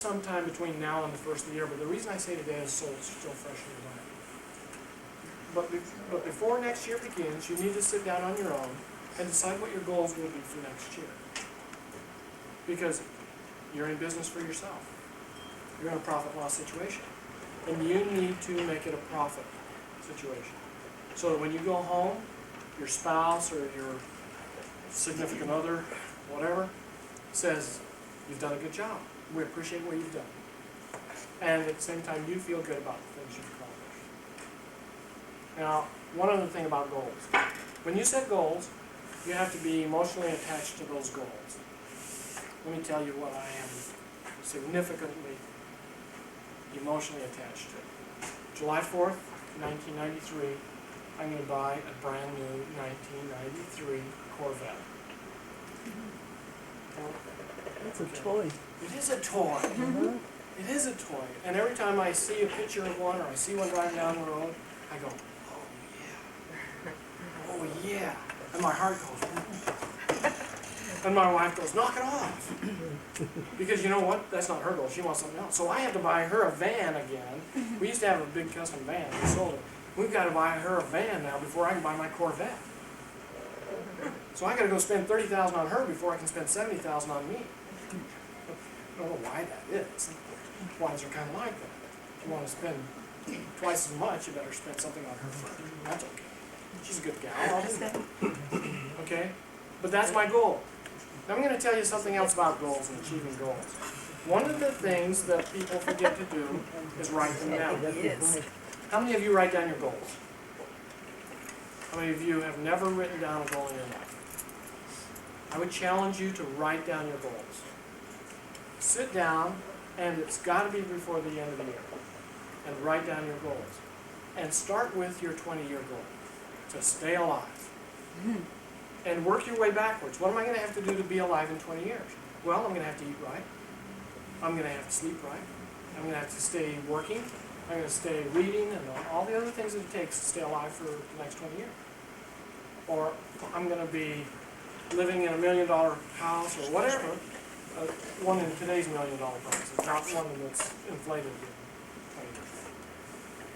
sometime between now and the first of the year, but the reason I say today is so it's still fresh in your mind. But before next year begins, you need to sit down on your own and decide what your goals will be for next year. Because you're in business for yourself. You're in a profit-loss situation. And you need to make it a profit situation. So that when you go home, your spouse or your significant other, whatever, says, you've done a good job. We appreciate what you've done. And at the same time, you feel good about the things you've accomplished. Now, one other thing about goals. When you set goals, you have to be emotionally attached to those goals. Let me tell you what I am significantly emotionally attached to. July 4th, 1993, I'm going to buy a brand new 1993 Corvette. It's a toy. It is a toy. It is a toy. And every time I see a picture of one or I see one driving down the road, I go, oh yeah. Oh yeah. And my heart goes, and my wife goes, knock it off. Because you know what? That's not her goal. She wants something else. So I have to buy her a van again. We used to have a big custom van. We sold it. We've got to buy her a van now before I can buy my Corvette. So I got to go spend $30,000 on her before I can spend $70,000 on me. I don't know why that is. Wives are kind of like that. If you want to spend twice as much, you better spend something on her first. That's okay. She's a good gal. I'll do that. Okay? But that's my goal. Now I'm going to tell you something else about goals and achieving goals. One of the things that people forget to do is write them down. How many of you write down your goals? How many of you have never written down a goal in your life? I would challenge you to write down your goals. Sit down, and it's got to be before the end of the year, and write down your goals. And start with your 20-year goal, to stay alive. And work your way backwards. What am I going to have to do to be alive in 20 years? Well, I'm going to have to eat right. I'm going to have to sleep right. I'm going to have to stay working. I'm going to stay reading and all the other things that it takes to stay alive for the next 20 years. Or I'm going to be living in $1 million house or whatever. One in today's $1 million prices, not one that's inflated in 20 years.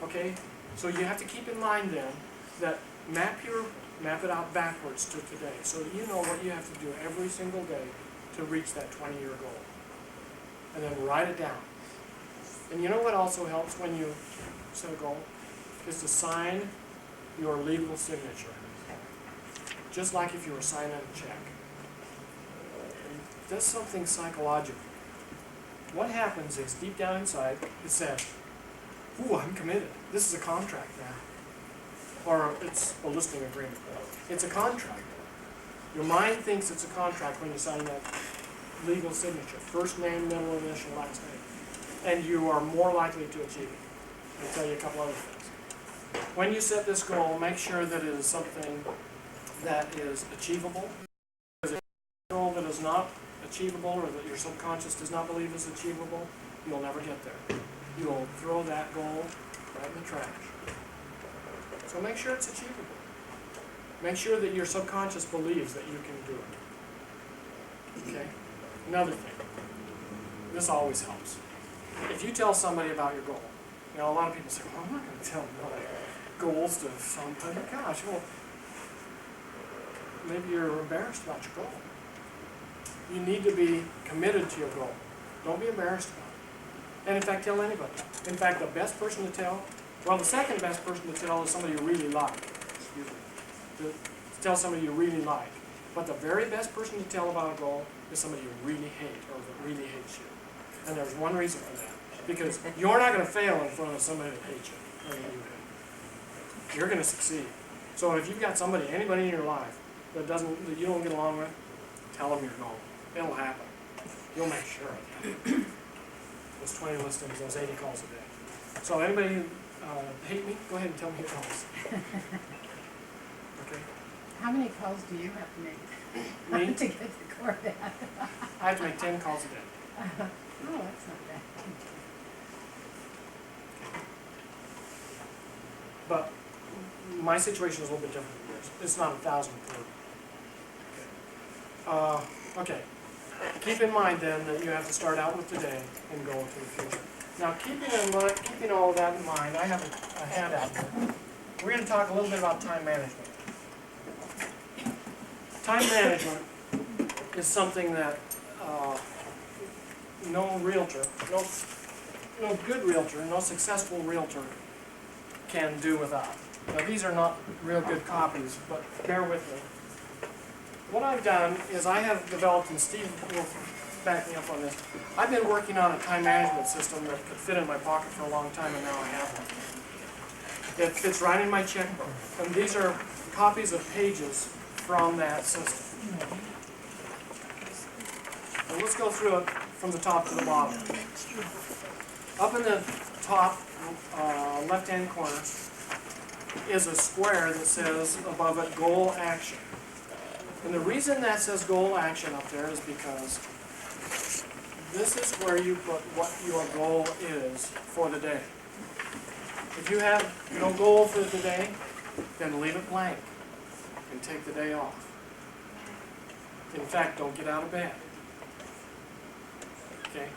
Okay? So you have to keep in mind then that map it out backwards to today so that you know what you have to do every single day to reach that 20-year goal. And then write it down. And you know what also helps when you set a goal? Is to sign your legal signature. Just like if you were signing a check. It does something psychological. What happens is, deep down inside, it says, ooh, I'm committed. This is a contract now. Or it's a listing agreement. It's a contract. Your mind thinks it's a contract when you sign that legal signature. First name, middle initial, last name. And you are more likely to achieve it. I'll tell you a couple other things. When you set this goal, make sure that it is something that is achievable. Because if it's a goal that is not achievable or that your subconscious does not believe is achievable, you'll never get there. You'll throw that goal right in the trash. So make sure it's achievable. Make sure that your subconscious believes that you can do it. Okay? Another thing. This always helps. If you tell somebody about your goal, you know, a lot of people say, well, I'm not going to tell my goals to somebody. Gosh, well, maybe you're embarrassed about your goal. You need to be committed to your goal. Don't be embarrassed about it. And in fact, tell anybody. In fact, the best person to tell, well, the second best person to tell is somebody you really like. Excuse me. To tell somebody you really like. But the very best person to tell about a goal is somebody you really hate or that really hates you. And there's one reason for that. Because you're not going to fail in front of somebody that hates you. Or that you hate. You're going to succeed. So if you've got somebody, anybody in your life that you don't get along with, tell them your goal. It'll happen. You'll make sure of it. Those 20 listings, those 80 calls a day. So anybody who hate me, go ahead and tell me your goals. Okay? How many calls do you have to make Me? to get the Corvette? I have to make 10 calls a day. Oh, that's not bad. But my situation is a little bit different than yours. It's not 1,000 per. Okay. keep in mind then that you have to start out with today and go into the future. Now, keeping all of that in mind, I have a handout here. We're going to talk a little bit about time management. Time management is something that no realtor, no good realtor, no successful realtor can do without. Now, these are not real good copies, but bear with me. What I've done is I have developed, and Steve will back me up on this, I've been working on a time management system that could fit in my pocket for a long time, and now I have one. It fits right in my checkbook. And these are copies of pages from that system. And let's go through it from the top to the bottom. Up in the top left-hand corner is a square that says above it goal action. And the reason that says goal action up there is because this is where you put what your goal is for the day. If you have no goal for the day, then leave it blank and take the day off. In fact, don't get out of bed. Okay?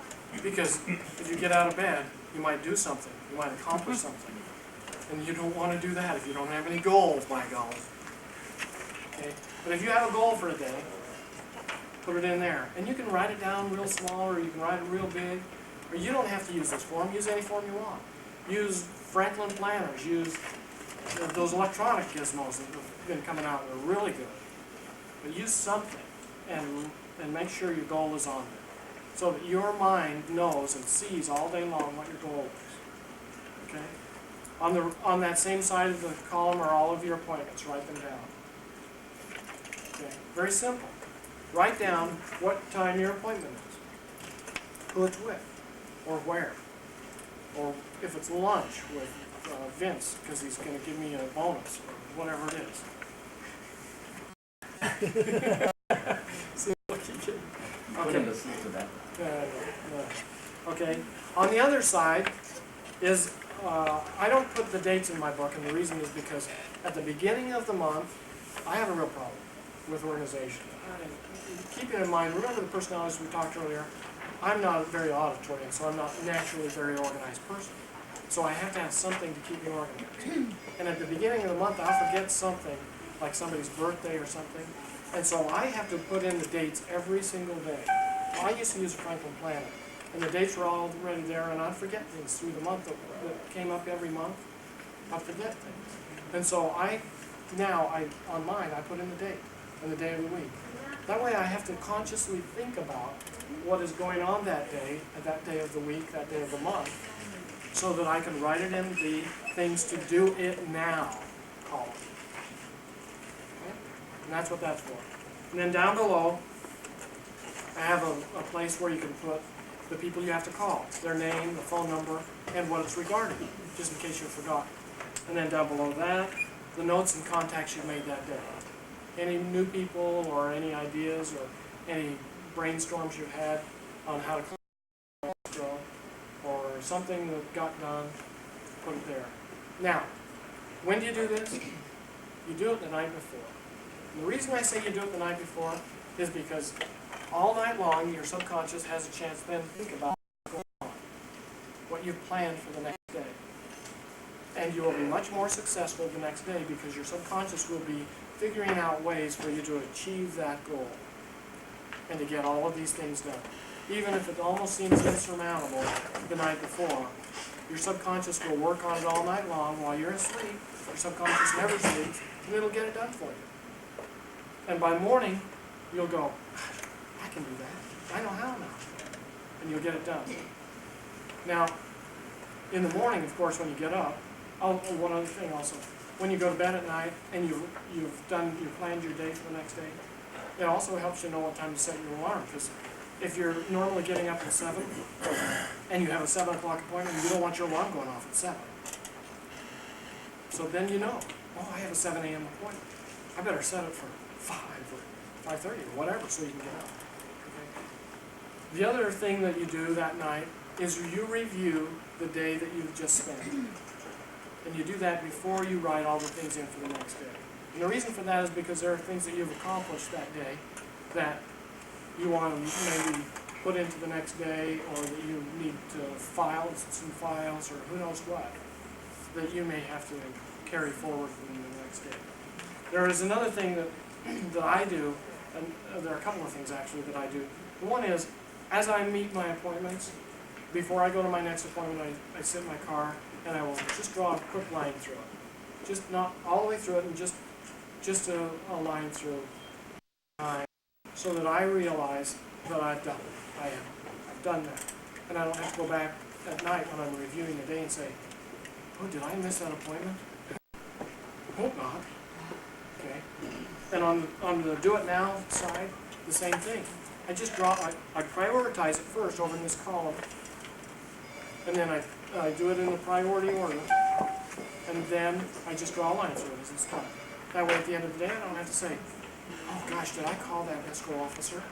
Because if you get out of bed, you might do something. You might accomplish something. And you don't want to do that if you don't have any goals, by golly. Okay? But if you have a goal for a day, put it in there. And you can write it down real small, or you can write it real big. Or you don't have to use this form. Use any form you want. Use Franklin planners. Use those electronic gizmos that have been coming out. They're really good. But use something and make sure your goal is on there, so that your mind knows and sees all day long what your goal is. Okay? On that same side of the column are all of your appointments. Write them down. Okay? Very simple. Write down what time your appointment is, who it's with, or where, or if it's lunch with Vince because he's going to give me a bonus or whatever it is. See, look, you kidding. Okay. Okay. On the other side is, I don't put the dates in my book, and the reason is because at the beginning of the month, I have a real problem with organization. Keeping in mind, remember the personalities we talked earlier? I'm not very auditory, and so I'm not naturally a very organized person. So I have to have something to keep me organized. And at the beginning of the month, I'll forget something, like somebody's birthday or something. And so I have to put in the dates every single day. Well, I used to use a Franklin planner, and the dates were already there, and I'd forget things through the month that came up every month. I'd forget things. And so on mine, I put in the date and the day of the week. That way I have to consciously think about what is going on that day of the week, that day of the month, so that I can write it in the things to do it now column. Okay? And that's what that's for. And then down below, I have a place where you can put the people you have to call, their name, the phone number, and what it's regarding, just in case you forgot. And then down below that, the notes and contacts you made that day. Any new people or any ideas or any brainstorms you've had on how to grow or something that got done, put it there. Now, when do you do this? You do it the night before. And the reason I say you do it the night before is because all night long your subconscious has a chance then to think about what you've planned for the next day. And you will be much more successful the next day because your subconscious will be figuring out ways for you to achieve that goal and to get all of these things done. Even if it almost seems insurmountable the night before, your subconscious will work on it all night long while you're asleep. Your subconscious never sleeps, and it'll get it done for you. And by morning, you'll go, I can do that. I know how now. And you'll get it done. Now, in the morning, of course, when you get up, one other thing also, when you go to bed at night and you've planned your day for the next day, it also helps you know what time to set your alarm. Because if you're normally getting up at 7 and you have a 7 o'clock appointment, you don't want your alarm going off at 7. So then you know, I have a 7 a.m. appointment. I better set it for 5 or 5:30 or whatever so you can get up. Okay? The other thing that you do that night is you review the day that you've just spent. And you do that before you write all the things in for the next day. And the reason for that is because there are things that you've accomplished that day that you want to maybe put into the next day, or that you need to file some files, or who knows what, that you may have to carry forward in the next day. There is another thing that I do, and there are a couple of things actually that I do. One is, as I meet my appointments, before I go to my next appointment, I sit in my car and I will just draw a quick line through it. Just not all the way through it, and just a line through time, so that I realize that I've done it. I've done that. And I don't have to go back at night when I'm reviewing the day and say, oh, did I miss that appointment? Hope not. Okay. And on the do it now side, the same thing. I just draw, I prioritize it first over in this column, and then I do it in the priority order, and then I just draw a line through it as it's done. That way at the end of the day I don't have to say, oh gosh, did I call that escrow officer?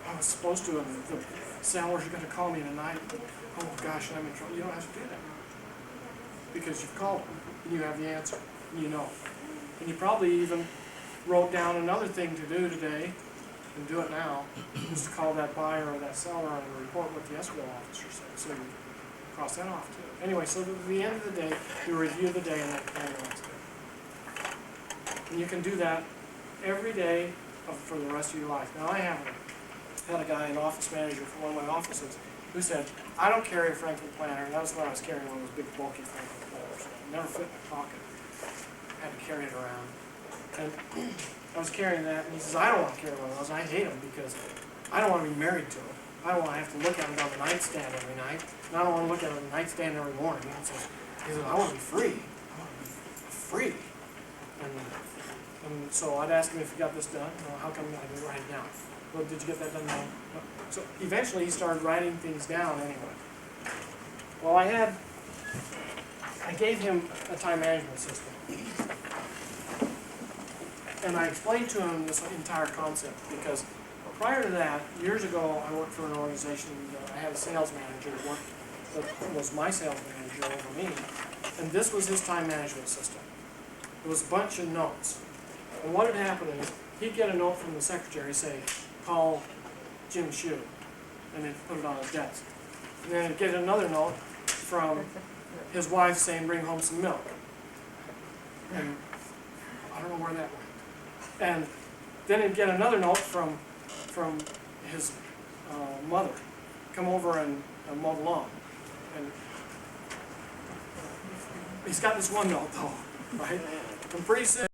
I was supposed to, and the seller's going to call me tonight. Oh gosh, I'm in trouble. You don't have to do that, because you've called them, and you have the answer, and you know. And you probably even wrote down another thing to do today, and do it now, is to call that buyer or that seller and report what the escrow officer said, so you cross that off too. Anyway, so at the end of the day, you review the day and then plan the next day. And you can do that every day for the rest of your life. Now, I had a guy, an office manager for one of my offices, who said, I don't carry a Franklin planner. And that was when I was carrying one of those big bulky Franklin planners. It never fit in my pocket. I had to carry it around. And I was carrying that, and he says, I don't want to carry one of those. I hate them because I don't want to be married to them. I don't want to have to look at them on the nightstand every night, and I don't want to look at them on the nightstand every morning. He says, I want to be free. I want to be free. And so I'd ask him if he got this done. Well, how come I didn't write it down? Well, did you get that done? No. So eventually he started writing things down anyway. Well, I gave him a time management system. And I explained to him this entire concept, because prior to that, years ago, I worked for an organization. I had a sales manager that was my sales manager over me, and this was his time management system. It was a bunch of notes. And what had happened is, he'd get a note from the secretary, say, call Jim Shue, and he'd put it on his desk. And then he'd get another note from his wife saying, bring home some milk. And I don't know where that went. And then he'd get another note from his mother, come over and mow the lawn. And he's got this one note though, right? And pretty soon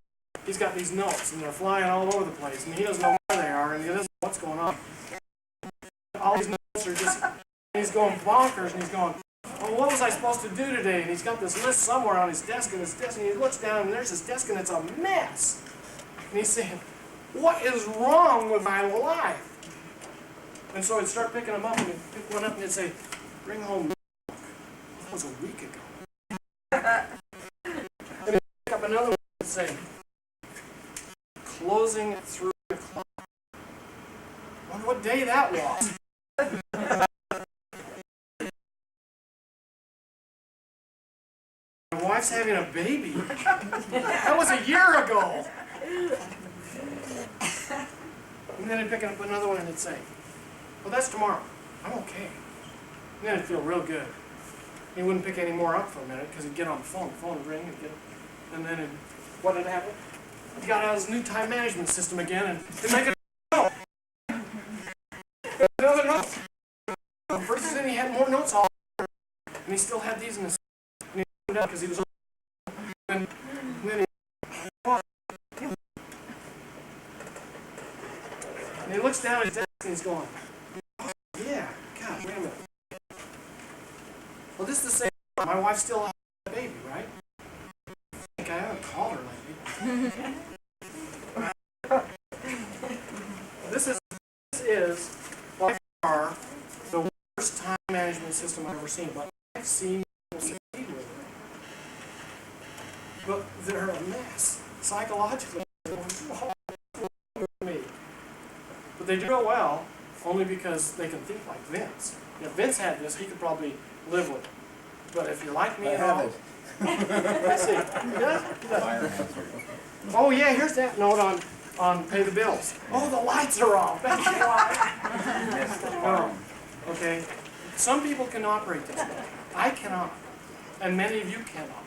he's got these notes, and they're flying all over the place, and he doesn't know where they are, and he doesn't know what's going on. All these notes are just, he's going bonkers, and he's going, oh, what was I supposed to do today? And he's got this list somewhere on his desk, and he looks down, and there's his desk, and it's a mess. And he's saying, what is wrong with my life? And so I'd start picking them up, and he'd pick one up, and he'd say, bring home milk. That was a week ago. And he'd pick up another one and say, closing at 3 o'clock. I wonder what day that was. My wife's having a baby. That was a year ago. And then I'd pick up another one and it'd say, well, that's tomorrow. I'm okay. And then it'd feel real good. He wouldn't pick any more up for a minute, because he'd get on the phone would ring, and then what had happened? He got out his new time management system again, and he'd make it note. Another note. First then he had more notes all over, and he still had these in his, and he put them down because he was, and then and he looks down at his desk and he's going, oh, yeah, God, wait a minute. Well, this is the same. My wife still has a baby, right? I think I haven't called her lately. This is by far the worst time management system I've ever seen, but I've seen people succeed with it. But they're a mess. Psychologically, me. But they do real well, only because they can think like Vince. If Vince had this, he could probably live with it. But if you're like me at all, let's see. He does? He does. Oh yeah, here's that note on on pay the bills. Oh, the lights are off. That's why. Yes, No. Okay? Some people can operate this way. I cannot. And many of you cannot.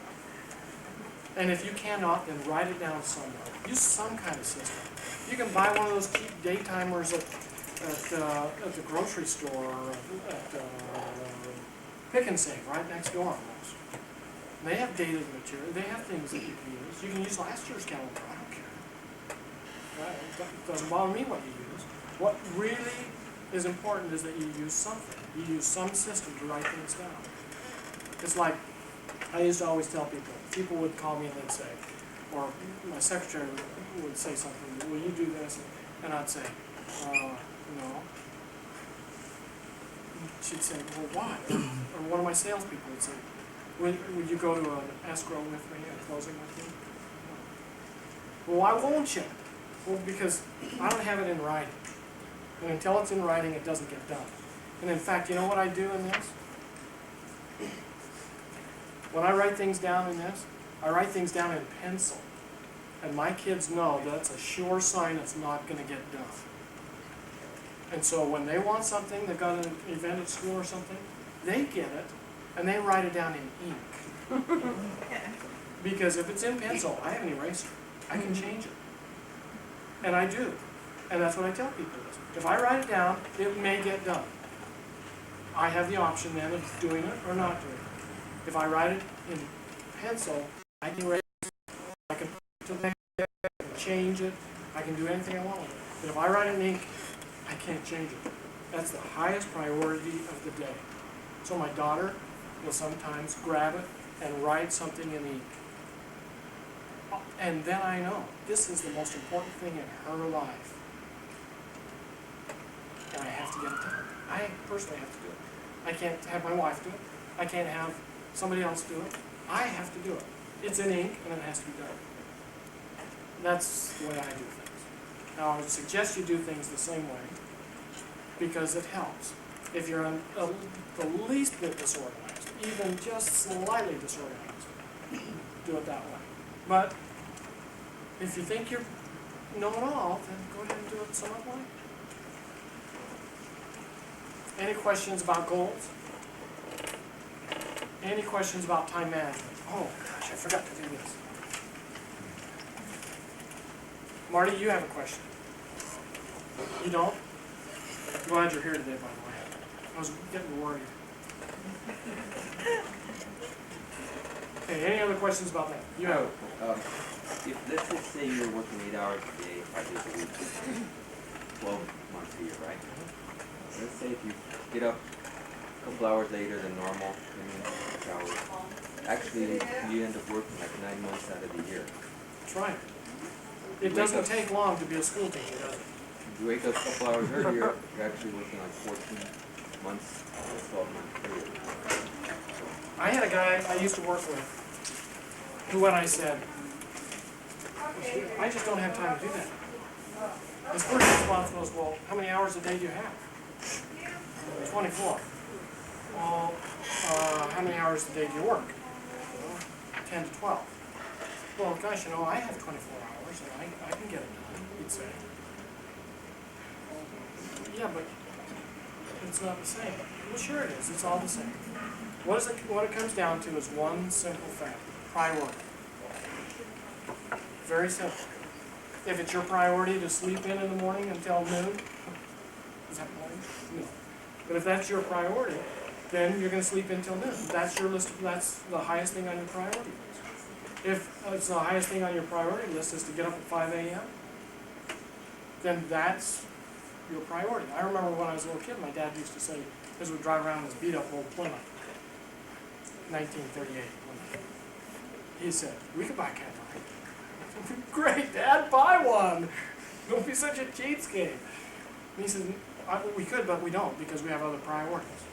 And if you cannot, then write it down somewhere. Use some kind of system. You can buy one of those cheap day timers at the grocery store or at Pick and Save right next door almost. They have dated material. They have things that you can use. You can use last year's calendar. I don't care. Right? It doesn't bother me what you use. What really is important is that you use something. You use some system to write things down. It's like I used to always tell people would call me and they'd say, or my secretary would say something, will you do this? And I'd say, no. She'd say, well, why? Or one of my salespeople would say, would you go to an escrow with me, a closing with me? Well, why won't you? Well, because I don't have it in writing. And until it's in writing, it doesn't get done. And in fact, you know what I do in this? When I write things down in this, I write things down in pencil. And my kids know that's a sure sign it's not going to get done. And so when they want something, they've got an event at school or something, they get it, and they write it down in ink. Because if it's in pencil, I have an eraser. I can change it. And I do. And that's what I tell people is, if I write it down, it may get done. I have the option then of doing it or not doing it. If I write it in pencil, I can erase it. I can put it I can change it. I can do anything I want with it. But if I write it in ink, I can't change it. That's the highest priority of the day. So my daughter will sometimes grab it and write something in ink. And then I know this is the most important thing in her life. And I have to get it done. I personally have to do it. I can't have my wife do it. I can't have somebody else do it. I have to do it. It's in ink and it has to be done. That's the way I do things. Now I would suggest you do things the same way because it helps. If you're the least bit disorganized, even just slightly disorganized, do it that way. But if you think you're know-it-all, then go ahead and do it some other way. Any questions about goals? Any questions about time management? Oh gosh, I forgot to do this. Marty, you have a question. You don't? I'm glad you're here today, by the way. I was getting worried. Okay, any other questions about that? You have. If let's just say you're working 8 hours a day, 5 days a week, 12 months a year, right? Let's say if you get up a couple hours later than normal, hours, actually you end up working like 9 months out of the year. That's right. It doesn't take long to be a school teacher, does it? If you wake up a couple hours earlier, you're actually working on 14 months, 12-month period. I had a guy I used to work with who, when I said, I just don't have time to do that. His first response was, well, how many hours a day do you have? 24. Well, how many hours a day do you work? 10 to 12. Well, gosh, I have 24 hours and I can get it done, he'd say. Yeah, but it's not the same. Well, sure it is. It's all the same. What it comes down to is one simple fact: priority. Very simple. If it's your priority to sleep in the morning until noon, is that morning? No. But if that's your priority, then you're going to sleep until noon. That's your list. That's the highest thing on your priority list. If it's the highest thing on your priority list is to get up at 5 a.m., then that's your priority. I remember when I was a little kid, my dad used to say, because we'd drive around this beat-up old Plymouth, 1938. He said, we could buy a Cadillac. Great, Dad, buy one. Don't be such a cheapskate. And he said, we could, but we don't, because we have other priorities.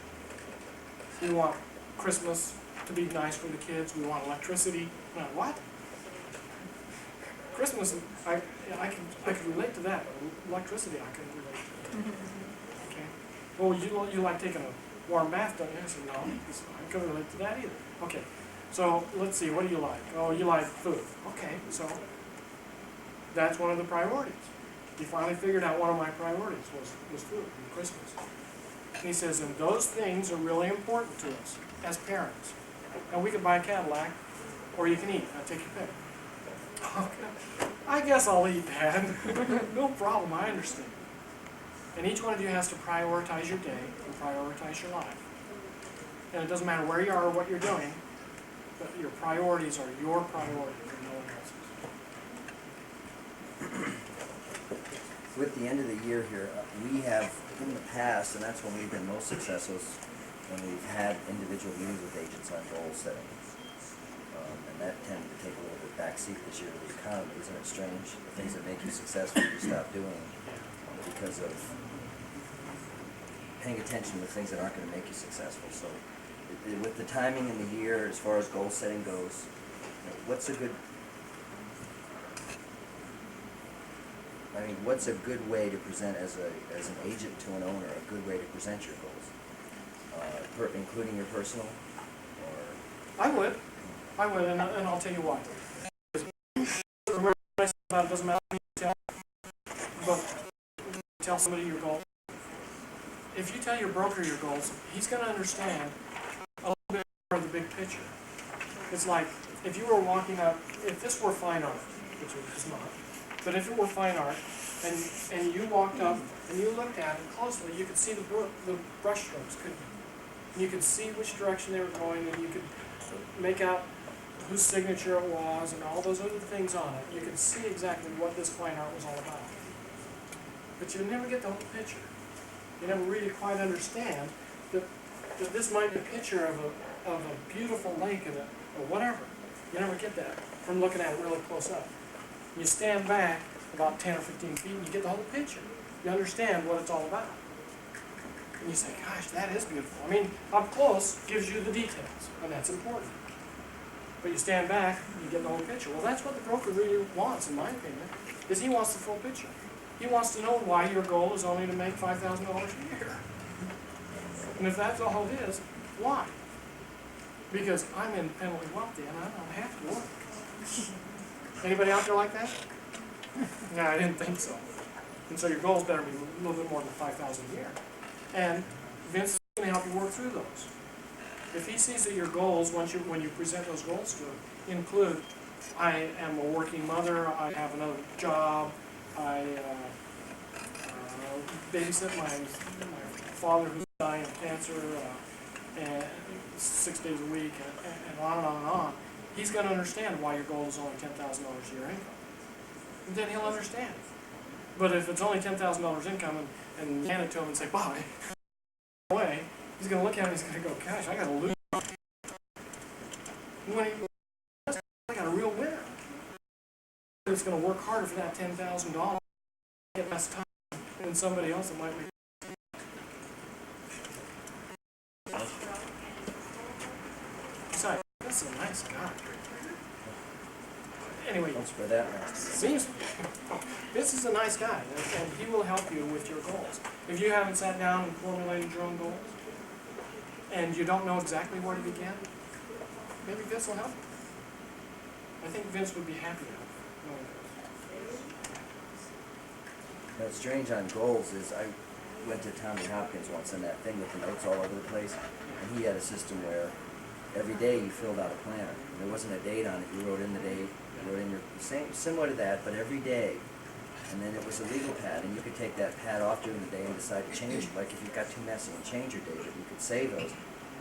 We want Christmas to be nice for the kids. We want electricity. What? Christmas, I can relate to that, but electricity I couldn't relate to. Okay. Well, you like taking a warm bath, don't you? I said, no, I couldn't relate to that either. Okay. So let's see, what do you like? Oh, you like food. Okay, so that's one of the priorities. he finally figured out one of my priorities was food and Christmas. And he says, and those things are really important to us as parents. And we can buy a Cadillac, or you can eat. I take your pick. Okay. I guess I'll eat, Dad. No problem, I understand. And each one of you has to prioritize your day and prioritize your life. And it doesn't matter where you are or what you're doing, but your priorities are your priorities and no one else's. With the end of the year here, we have in the past, and that's when we've been most successful, is when we've had individual meetings with agents on goal setting. And that tended to take a little bit backseat this year to the economy. Isn't it strange? The things that make you successful you stop doing because of paying attention to things that aren't going to make you successful. So with the timing in the year, as far as goal setting goes, what's a good way to present as an agent to an owner, a good way to present your goals? Including your personal? Or I would, and I'll tell you why. Remember what I said about it doesn't matter who you tell, but tell somebody your goals. If you tell your broker your goals, he's going to understand a little bit more of the big picture. It's like if you were walking up, if this were fine art, which it is not, but if it were fine art, and you walked up and you looked at it closely, you could see the brush strokes, couldn't you? And you could see which direction they were going, and you could make out whose signature it was and all those other things on it. You could see exactly what this fine art was all about. But you never get the whole picture. You never really quite understand that this might be a picture of a beautiful lake or whatever. You never get that from looking at it really close up. You stand back about 10 or 15 feet and you get the whole picture. You understand what it's all about. And you say, gosh, that is beautiful. I mean, up close gives you the details, and that's important. But you stand back, you get the whole picture. Well, that's what the broker really wants, in my opinion, is he wants the full picture. He wants to know why your goal is only to make $5,000 a year. And if that's all it is, why? Because I'm independently wealthy and I don't have to work. Anybody out there like that? No, I didn't think so. And so your goals better be a little bit more than $5,000 a year. And Vince is going to help you work through those. If he sees that your goals, when you present those goals to him, include, I am a working mother, I have another job, I babysit my father who's dying of cancer, and 6 days a week, and on and on and on, he's going to understand why your goal is only $10,000 a year income. And then he'll understand. But if it's only $10,000 income and hand it to him and say, bye, away, he's going to look at it and he's going to go, gosh, I got to lose. And when he does, I got a real winner. He's going to work harder for that $10,000, get less time than somebody else that might be. Besides, that's a nice guy. Anyway, don't spread that around. seems this is a nice guy, and he will help you with your goals. If you haven't sat down and formulated your own goals, and you don't know exactly where to begin, maybe Vince will help you. I think Vince would be happy to help you. What's strange on goals is I went to Tommy Hopkins once on that thing with the notes all over the place, and he had a system where every day you filled out a planner. And there wasn't a date on it. You wrote in the date, you wrote in your similar to that, but every day. And then it was a legal pad, and you could take that pad off during the day and decide to change it. Like if you got too messy and change your date, you could save those.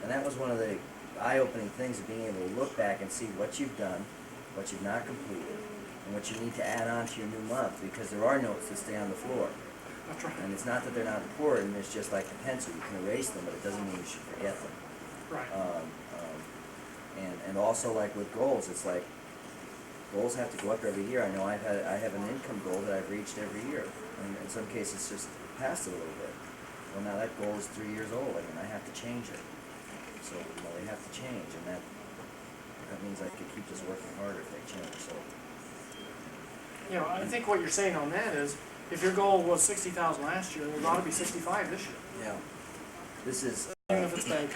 And that was one of the eye-opening things of being able to look back and see what you've done, what you've not completed, and what you need to add on to your new month, because there are notes that stay on the floor. That's right. And it's not that they're not important, it's just like the pencil. You can erase them, but it doesn't mean you should forget them. Right. And also like with goals, it's like goals have to go up every year. I know I have an income goal that I've reached every year, and in some cases just passed it a little bit. Well, now that goal is 3 years old, I have to change it. So they have to change, and that means I could keep just working harder if they change. So I think what you're saying on that is, if your goal was 60,000 last year, it ought to be 65 this year, yeah, this is. even if it's bad.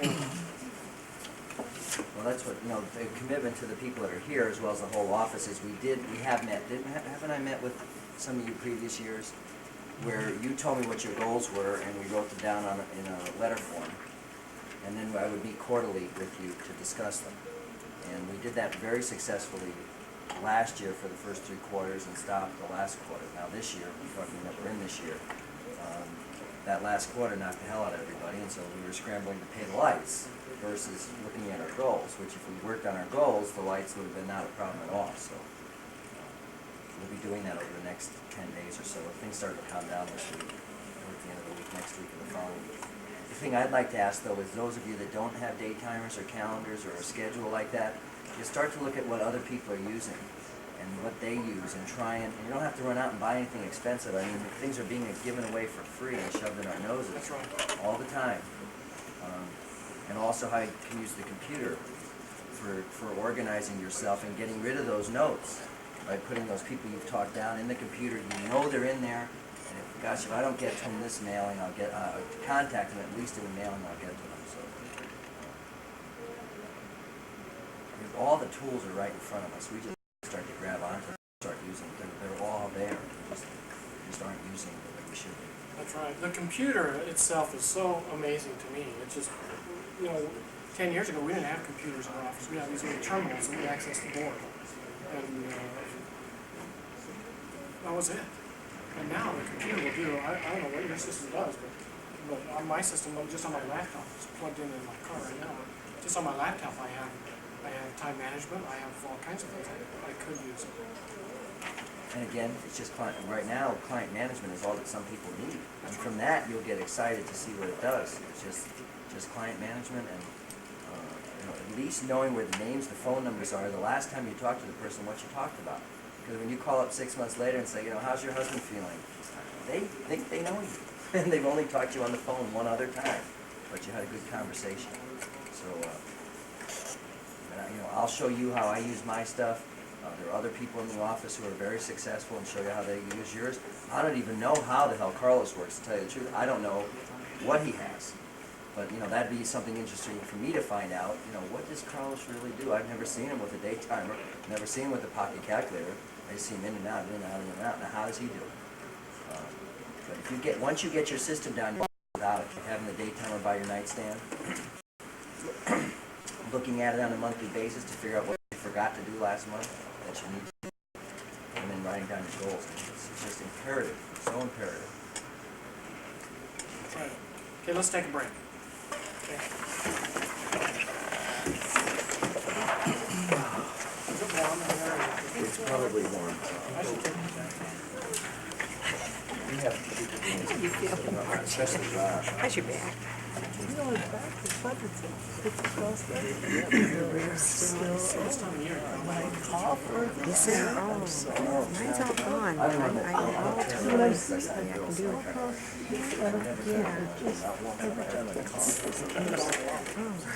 Well, that's what, the commitment to the people that are here as well as the whole office is we have met, haven't I met with some of you previous years, where you told me what your goals were, and we wrote them down in a letter form. And then I would meet quarterly with you to discuss them. And we did that very successfully last year for the first 3 quarters and stopped the last quarter. Now this year, we're in this year, that last quarter knocked the hell out of everybody, and so we were scrambling to pay the lights versus looking at our goals, which if we worked on our goals, the lights would have been not a problem at all. So we'll be doing that over the next 10 days or so. If things start to calm down this week, or at the end of the week, next week, and the following week. The thing I'd like to ask, though, is those of you that don't have daytimers or calendars or a schedule like that, you start to look at what other people are using and what they use and try and you don't have to run out and buy anything expensive. I mean, things are being given away for free and shoved in our noses That's right. all the time. And also how you can use the computer for organizing yourself and getting rid of those notes by putting those people you've talked down in the computer. You know they're in there. And if I don't get to them this mailing, I'll get contact them at least in the mailing. I'll get to them. So all the tools are right in front of us. We just start to grab onto them, start using them. They're all there. We just aren't using them like we should be. That's right. The computer itself is so amazing to me. It's just, 10 years ago we didn't have computers in our office. We had these little terminals that we access the board. And that was it. And now the computer will do, I don't know what your system does, but on my system, just on my laptop, it's plugged in my car right now, but just on my laptop I have time management, I have all kinds of things I could use. And again, it's just right now, client management is all that some people need. And from that, you'll get excited to see what it does. It's just client management and at least knowing where the names, the phone numbers are, the last time you talked to the person, what you talked about. Because when you call up 6 months later and say, how's your husband feeling? They think they know you. And they've only talked to you on the phone one other time. But you had a good conversation. So, I'll show you how I use my stuff. There are other people in the office who are very successful and show you how they use yours. I don't even know how the hell Carlos works, to tell you the truth. I don't know what he has. But, that'd be something interesting for me to find out. What does Carlos really do? I've never seen him with a day timer. Never seen him with a pocket calculator. I just see him in and out, in and out, in and out. Now, how does he do it? But if once you get your system down, without it, having the day timer by your nightstand, looking at it on a monthly basis to figure out what you forgot to do last month that you need to do, and then writing down your goals. It's just imperative, so imperative. That's right. Okay, let's take a break. Okay. Is it warm in there? It's probably warm. I should take it back. We have people, especially Josh. How's your back? It's fun it's across there. This time of year, My cough or Yes, sir. Oh, mine's all gone. I'm all totally, I can do it. Yeah. every time I cough.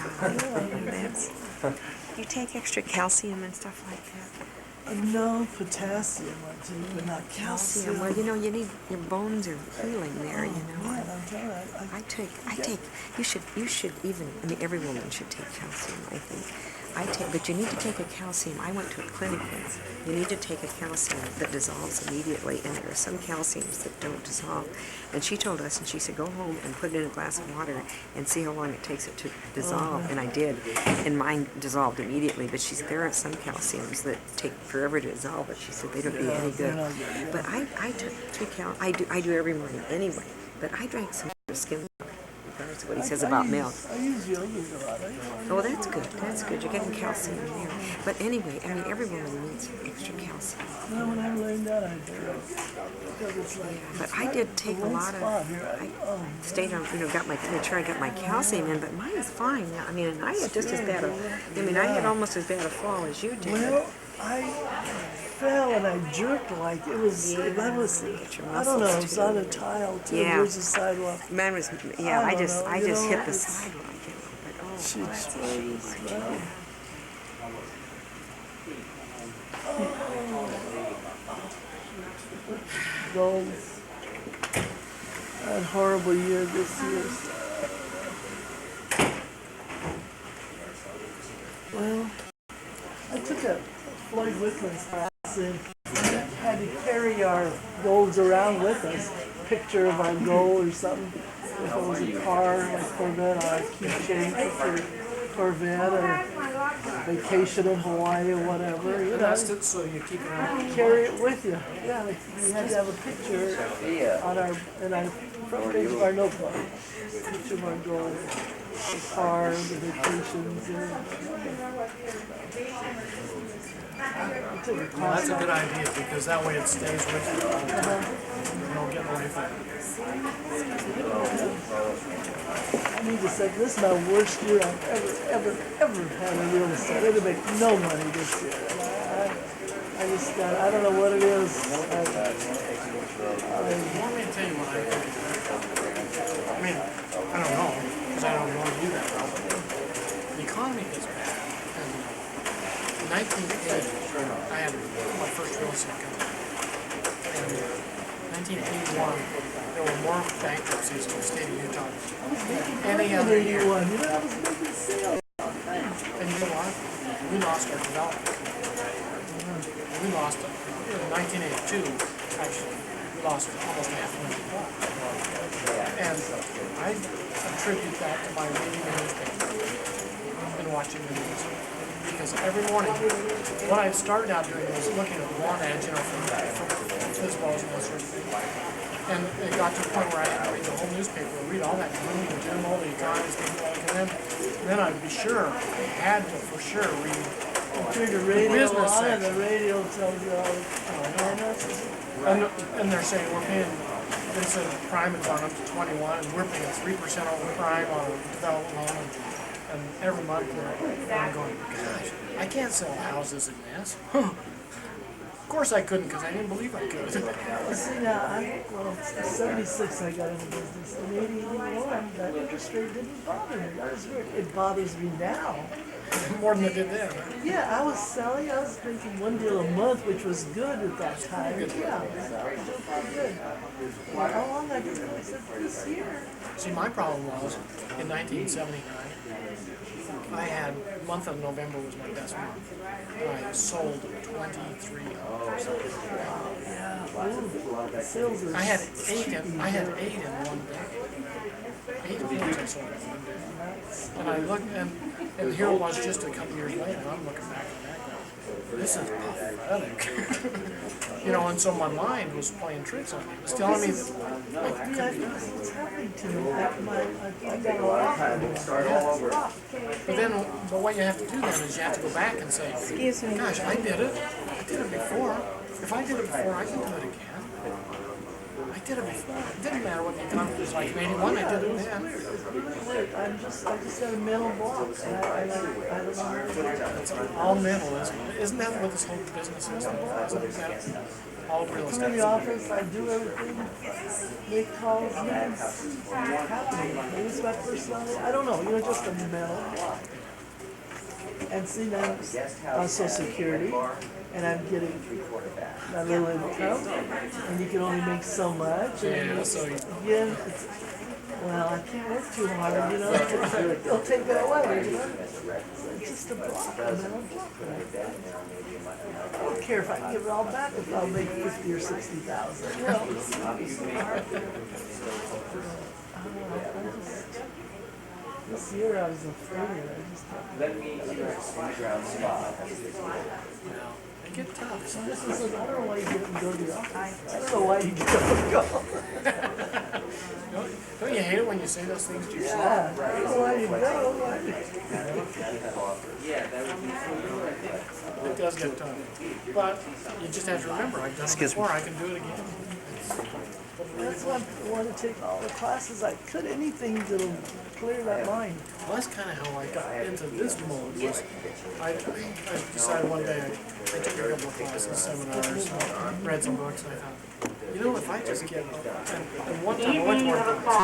Oh, that's, you take extra calcium and stuff like that. No potassium I do, but not calcium. Well, you need, your bones are healing there, Man, I'm telling you, I take, you should even, every woman should take calcium, I think. But you need to take a calcium. I went to a clinic once. You need to take a calcium that dissolves immediately, and there are some calciums that don't dissolve. And she told us, and she said, go home and put it in a glass of water and see how long it takes it to dissolve. And I did, and mine dissolved immediately. But she said, there are some calciums that take forever to dissolve, but she said they don't do any good. But I took 3 I do every morning anyway, but I drank some skim milk. That's what he says about milk. I use yogurt a lot. Oh, that's good. That's good. You're getting calcium there. But anyway, every woman needs extra calcium. No, when I'm laying down, I do it. Because it's like, But I did take a lot of. I stayed on, made sure I got my calcium in. But mine is fine now. And I had just as bad I had almost as bad a fall as you did. well, I fell and I jerked like it was. Yeah, That was. get your I don't know. It was muscles, on too. a tile too. Yeah. Where's the sidewalk? Mine was. I I don't just know, I you just know, hit the it's- sidewalk. But oh, She that's a shame. well, goals. I had a horrible year this year. Well, I took a Floyd Wickman's class in had to carry our goals around with us, picture of our goal or something. If it was a car, like Corvette, or a keychain for Corvette, or vacation in Hawaii or whatever, you And know. that's it, so you keep it on. Carry it with you. Yeah, like we had to have a picture on our front page of our notebook. Picture of our goals, the car, the vacations. We took a Well, class that's a good idea, because that way it stays with you. You don't get away from it. I need to say, this is my worst year I've ever had in real estate. I didn't make no money this year. And I just got, I don't know what it is. You want me to tell you what I think? I mean, I don't know, because I don't know you that well, but the economy is bad. And in 1980, I had my first real estate company. And in 1981, there were more bankruptcies in the state of Utah than any other year. 81, you know, I was making sales. And you know what? We lost our development. We lost it. In 1982, actually, we lost almost $500,000. And I attribute that to my reading the newspaper and watching the news. Because every morning, what I started out doing was looking at the want ads, you know, from Fizbo's and that sort of thing. And it got to the point where I had to read the whole newspaper, read all that gloom and doom, all the economists, and then I'd be sure, I had to for sure read. Turn the radio business on and the section. radio tells you all the And they're saying we're paying, they said prime had gone up to 21, and we're paying 3% over prime on a development loan, and every month I'm going, gosh, I can't sell houses in this. Of course I couldn't, because I didn't believe I could. See now, well, 76 I got into business. In 81, that interest rate didn't bother me. That was weird. It bothers me now. More than it did then. Yeah, I was selling. I was making one deal a month, which was good at that time. Yeah, so I was doing pretty good. Well, how long I did it? I said this year. See, my problem was, in 1979, I had, month of November was my best month. I sold 23 homes. Ooh, sales are I had eight in one day. 8 homes I sold in one day. And I looked, and here it was just a couple years later, and I'm looking back at that going, this is pathetic. You know, and so my mind was playing tricks on me. It was telling me that I couldn't do it. What's happening to me? I got a lot of But then, but what you have to do then is you have to go back and say, Excuse me. gosh, I did it. I did it before. If I did it before, I can do it again. I did it before. It didn't matter what the economy was like in 81, I did it then. I just got a mental block, and I don't know. It's all mental, isn't it? Isn't that what this whole business is? Isn't that all real Come in estate? the office, I do everything, make calls, it's happening. Maybe it's my personality, I don't know, just a mental block. And see now, on Social Security, and I'm getting my little income, and you can only make so much. And Yeah, so again, well, I can't work too hard, they'll take that away. So it's just a block, a mental block. I don't care if I can give it all back if I'll make 50 or 60,000. Well, this year I was a failure. I just they get tough. so this is like, I don't know why you get up and go to the office. I don't know why you get up and go. Don't you hate it when you say those things to yourself? Yeah, I don't know why you go. It does get tough. But you just have to remember, I've done it before, I can do it again. That's why I want to take all the classes I could, anything that'll clear that mind. Well, that's kind of how I got into this mode. Was I decided one day I took a couple of classes, seminars, read some books, and I thought, if I just get, and one time I went to one of them,